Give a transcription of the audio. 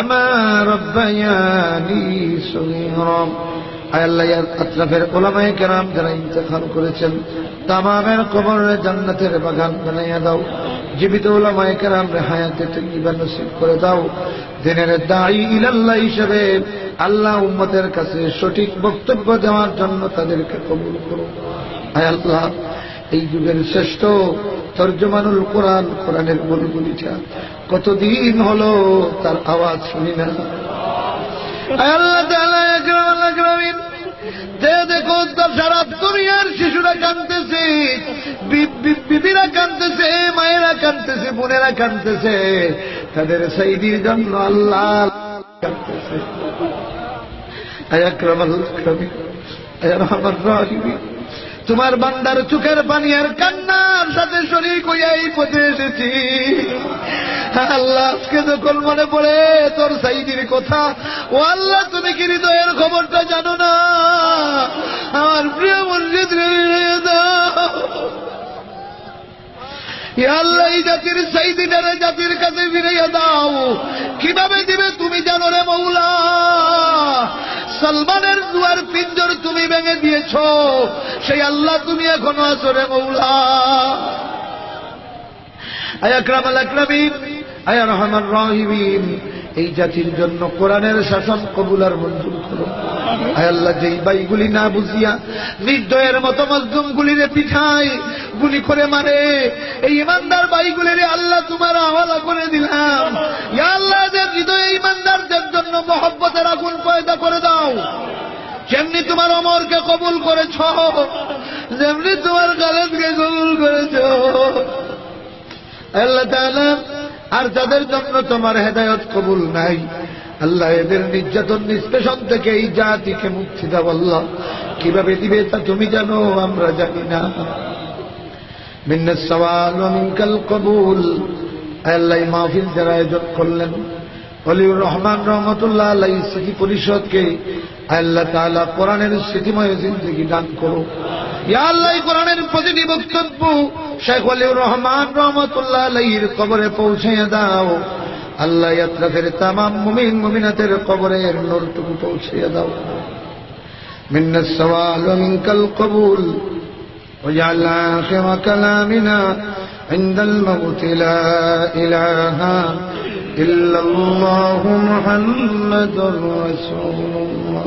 كما ربياني صغيرا আয় আল্লাহ আত্রাফের উলামায়ে কেরাম যারা ইন্তেকাল করেছেন তামামের কবরে জান্নাতের বাগান বানাইয়া দাও। জীবিত উলামায়ে কেরামরে হায়াতে তৈয়্যিবা নসিব করে দাও। দিনের দাঈ ইলাল্লাহ হিসেবে আল্লাহ উম্মতের কাছে সঠিক বক্তব্য দেওয়ার জন্য তাদেরকে কবুল করো। আয় আল্লাহ এই যুগের শ্রেষ্ঠ তর্জমানুল কোরআন, কোরআনের বুলবুলিটা কতদিন হলো তার আওয়াজ শুনি না। আয় আল্লাহ তাআলা আকরামিন দেখো সারা দুনিয়ার শিশুরা কাঁদতেছে, বিবিরা কাঁদতেছে, মায়েরা কাঁদতেছে, বোনেরা কাঁদতেছে, তাদের সাইদির জন্য আল্লাহ কাঁদতেছে। আয় আকরামাল আকরামিন, আয় আরহামার রাহিমিন, তোমার বান্দার চোখের পানি আর কান্নার সাথে শরীক হইয়া এই পথে এসেছি। আল্লাহ আজকে যখন মনে পড়ে তোর সাইদির কথা, ও আল্লাহ তুমি কি হৃদয়ের খবরটা জানো না? আমার প্রিয় মসজিদ আল্লাহ এই জাতির সাইদিটারে জাতির কাছে ফিরাইয়া দাও। কিভাবে দিবে তুমি জানো রে মৌলা। সালমানের দুয়ার পিঞ্জর তুমি ভেঙে দিয়েছ, সেই আল্লাহ তুমি এখনো আছো রে মৌলা। আয় আকরামাল আকরামিন, আয় আরহামার রাহিমিন, এই জাতির জন্য কোরআনের শাসন কবুল আর মঞ্জুর করো। আয় আল্লাহ যেই বাইগুলি না বুঝিয়া নির্দয়ের মতো মজলুমগুলিরে পিঠায় গুলি করে মারে, এই ইমানদার বাইগুলিরে আল্লাহ তোমার হাওয়ালা করে দিলাম। ইয়া আল্লাহ এদের হৃদয়ে ইমানদারদের জন্য মহব্বতের আগুন পয়দা করে দাও। যেমনি তোমার ওমরকে কবুল করেছ, যেমনি তোমার খালেদকে কবুল করেছ। আল্লাহ তাআলা আর যাদের জন্য তোমার হেদায়েত কবুল নাই, আল্লাহ এদের নির্যাতন নিষ্পেষণ থেকে এই জাতিকে মুক্তি দাও। আল্লাহ কিভাবে দিবে তা তুমি জানো, আমরা জানি না। মিন্নাস সওয়াল ওয়া মিনকাল কবুল। আল্লাহ মাহফিল যারা আয়োজন করলেন, ওলিউর রহমান রহমতুল্লাহ আলাইহি স্মৃতি পরিষদকে আল্লাহ তাআলা কোরআনের স্মৃতিময় জিন্দেগি দান করো। ইয়া আল্লাহ কোরআনের প্রতিটি বক্তব্য শেখ ওলিউর রহমান রহমতুল্লাহ আলাইহির কবরে পৌঁছাইয়া দাও। আল্লাহ আত্রাফের তামাম মুমিন মুমিনাতের কবরের নূরটুকু পৌঁছাইয়া দাও। মিন্নাস সওয়াল ওয়া মিনকাল কবুল ওয়াজআল আখির কালামিনা ইনদাল মাউত লা ইলাহা ইল্লাল্লাহু মুহাম্মাদুর রাসূলুল্লাহ।